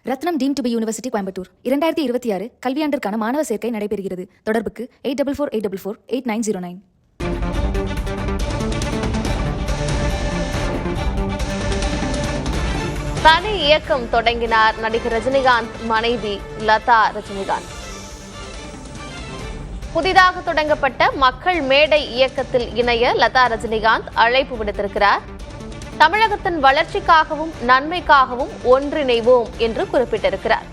Ratnam deemed to be university Coimbatore 2026 கல்வியாண்டிற்கான மாணவர் சேர்க்கை நடைபெறுகிறது. தொடர்புக்கு 8448448909. தனி இயக்கம் தொடங்கினார் நடிகர் ரஜினிகாந்த் மனைவி லதா ரஜினிகாந்த். புதிதாக தொடங்கப்பட்ட மக்கள் மேடை இயக்கத்தில் இணைய லதா ரஜினிகாந்த் அழைப்பு விடுத்திருக்கிறார். தமிழகத்தின் வளர்ச்சிக்காகவும் நன்மைக்காகவும் ஒன்றிணைவோம் என்று குறிப்பிட்டிருக்கிறார்.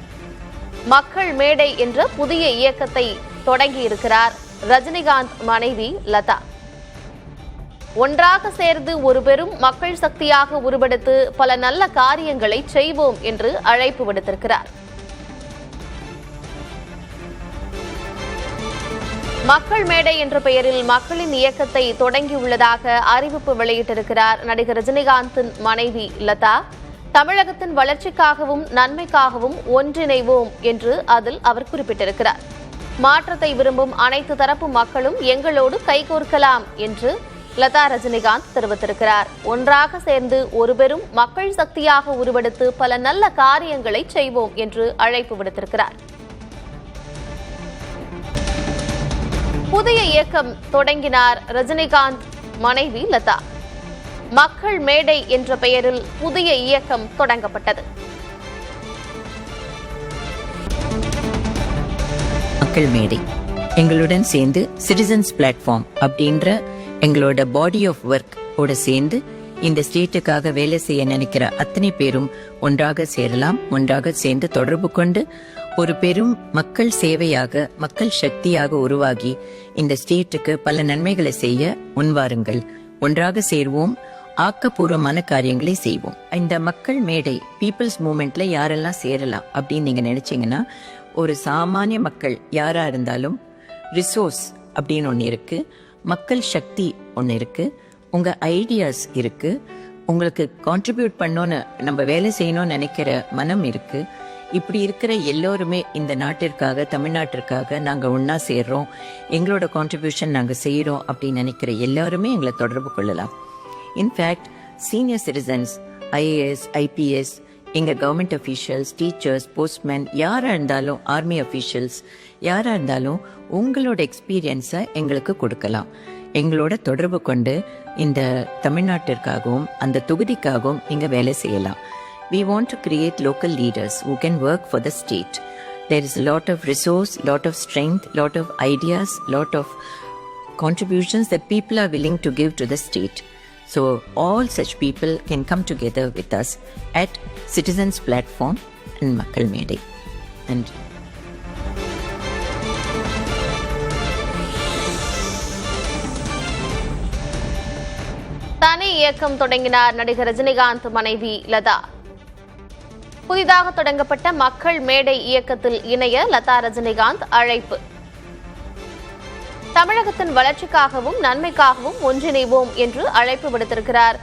மக்கள் மேடை என்ற புதிய இயக்கத்தை தொடங்கியிருக்கிறார் ரஜினிகாந்த் மனைவி லதா. ஒன்றாக சேர்ந்து ஒரு பெரும் மக்கள் சக்தியாக உருவெடுத்து பல நல்ல காரியங்களை செய்வோம் என்று அழைப்பு விடுத்திருக்கிறார். மக்கள் மேடை என்ற பெயரில் மக்களின் இயக்கத்தை தொடங்கியுள்ளதாக அறிவிப்பு வெளியிட்டிருக்கிறார் நடிகர் ரஜினிகாந்தின் மனைவி லதா. தமிழகத்தின் வளர்ச்சிக்காகவும் நன்மைக்காகவும் ஒன்றிணைவோம் என்று அதில் அவர் குறிப்பிட்டிருக்கிறார். மாற்றத்தை விரும்பும் அனைத்து தரப்பு மக்களும் எங்களோடு கைகோர்க்கலாம் என்று லதா ரஜினிகாந்த் தெரிவித்திருக்கிறார். ஒன்றாக சேர்ந்து ஒரு பெரும் மக்கள் சக்தியாக உருவெடுத்து பல நல்ல காரியங்களை செய்வோம் என்று அழைப்பு விடுத்திருக்கிறார். புதிய இயக்கம் தொடங்கினார் ரஜினிகாந்த் மனைவி லதா. மக்கள் மேடை என்ற பெயரில் புதிய இயக்கம் தொடங்கப்பட்டது. மக்கள் மேடை எங்களுடன் சேர்ந்து சிட்டிசன்ஸ் பிளாட்ஃபார்ம் அப்படின்ற எங்களோட பாடி ஆஃப் ஒர்க் ஓட சேர்ந்து இந்த ஸ்டேட்டுக்காக வேலை செய்ய நினைக்கிற அத்தனை பேரும் ஒன்றாக சேரலாம். ஒன்றாக சேர்ந்து தொடர்பு கொண்டு ஒரு பெரும் மக்கள் சேவையாக மக்கள் சக்தியாக உருவாகி இந்த ஸ்டேட்டுக்கு பல நன்மைகளை செய்ய முன்வாருங்கள். ஒன்றாக சேர்வோம், ஆக்கப்பூர்வமான காரியங்களை செய்வோம். இந்த மக்கள் மேடை பீப்புள்ஸ் மூவ்மெண்ட்ல யாரெல்லாம் சேரலாம் அப்படின்னு நீங்க நினைச்சீங்கன்னா, ஒரு சாமானிய மக்கள் யாரா இருந்தாலும் ரிசோர்ஸ் அப்படின்னு ஒன்று இருக்கு, மக்கள் சக்தி ஒன்று இருக்கு, உங்க ஐடியாஸ் இருக்கு, உங்களுக்கு கான்ட்ரிபியூட் பண்ணோன்னு நம்ம வேலை செய்யணும்னு நினைக்கிற மனம் இருக்கு. இப்படி இருக்கிற எல்லோருமே இந்த நாட்டிற்காக தமிழ்நாட்டிற்காக நாங்கள் ஒன்றா சேர்றோம், எங்களோட கான்ட்ரிபியூஷன் நாங்கள் செய்கிறோம் அப்படின்னு நினைக்கிற எல்லாருமே எங்களை தொடர்பு கொள்ளலாம். In fact senior citizens, IAS, IPS, எங்கள் கவர்மெண்ட் அஃபீஷியல்ஸ், டீச்சர்ஸ், போஸ்ட்மேன், யாராக இருந்தாலும், ஆர்மி அஃபீஷியல்ஸ் யாராக இருந்தாலும் உங்களோட எக்ஸ்பீரியன்ஸை எங்களுக்கு கொடுக்கலாம். எங்களோட தொடர்பு கொண்டு இந்த தமிழ்நாட்டிற்காகவும் அந்த தொகுதிக்காகவும் நீங்கள் வேலை செய்யலாம். We want to create local leaders who can work for the state. There is a lot of resource, lot of strength, lot of ideas, lot of contributions that people are willing to give to the state. So all such people can come together with us at Citizens Platform and Makkal Medai. And தனி இயக்கம் தொடங்கினார் நடிகர் ரஜினிகாந்த் மனைவி லதா. புதிதாக தொடங்கப்பட்ட மக்கள் மேடை இயக்கத்தில் இணைய லதா ரஜினிகாந்த் அழைப்பு. தமிழகத்தின் வளர்ச்சிக்காகவும் நன்மைக்காகவும் ஒன்றிணைவோம் என்று அழைப்பு விடுத்திருக்கிறார்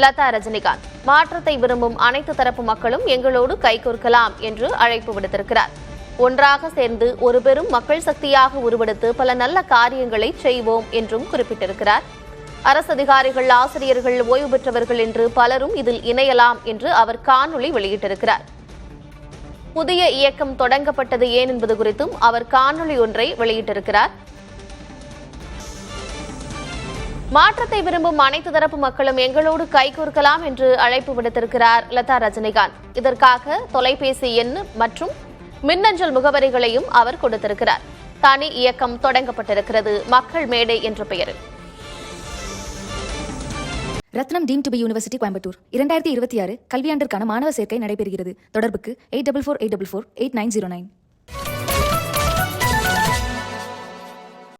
லதா ரஜினிகாந்த். மாற்றத்தை விரும்பும் அனைத்து தரப்பு மக்களும் எங்களோடு கைகோர்க்கலாம் என்று அழைப்பு விடுத்திருக்கிறார். ஒன்றாக சேர்ந்து ஒரு பெரும் மக்கள் சக்தியாக உருவெடுத்து பல நல்ல காரியங்களை செய்வோம் என்றும் குறிப்பிட்டிருக்கிறார். அரசு அதிகாரிகள், ஆசிரியர்கள், ஓய்வு பெற்றவர்கள் என்று பலரும் இதில் இணையலாம் என்று அவர் காணொளி வெளியிட்டிருக்கிறார். புதிய இயக்கம் தொடங்கப்பட்டது ஏன் என்பது குறித்தும் அவர் காணொளி ஒன்றை வெளியிட்டிருக்கிறார். மாற்றத்தை விரும்பும் அனைத்து தரப்பு மக்களும் எங்களோடு கைகோர்க்கலாம் என்று அழைப்பு விடுத்திருக்கிறார் லதா ரஜினிகாந்த். இதற்காக தொலைபேசி எண் மற்றும் மின்னஞ்சல் முகவரிகளையும் அவர் கொடுத்திருக்கிறார். தனி இயக்கம் தொடங்கப்பட்டிருக்கிறது மக்கள் மேடை என்ற பெயரில். Rathnam deemed to be university Coimbatore 2026 கல்வியாண்டிற்கான மாணவர் சேர்க்கை நடைபெறுகிறது. தொடர்புக்கு 8448448909.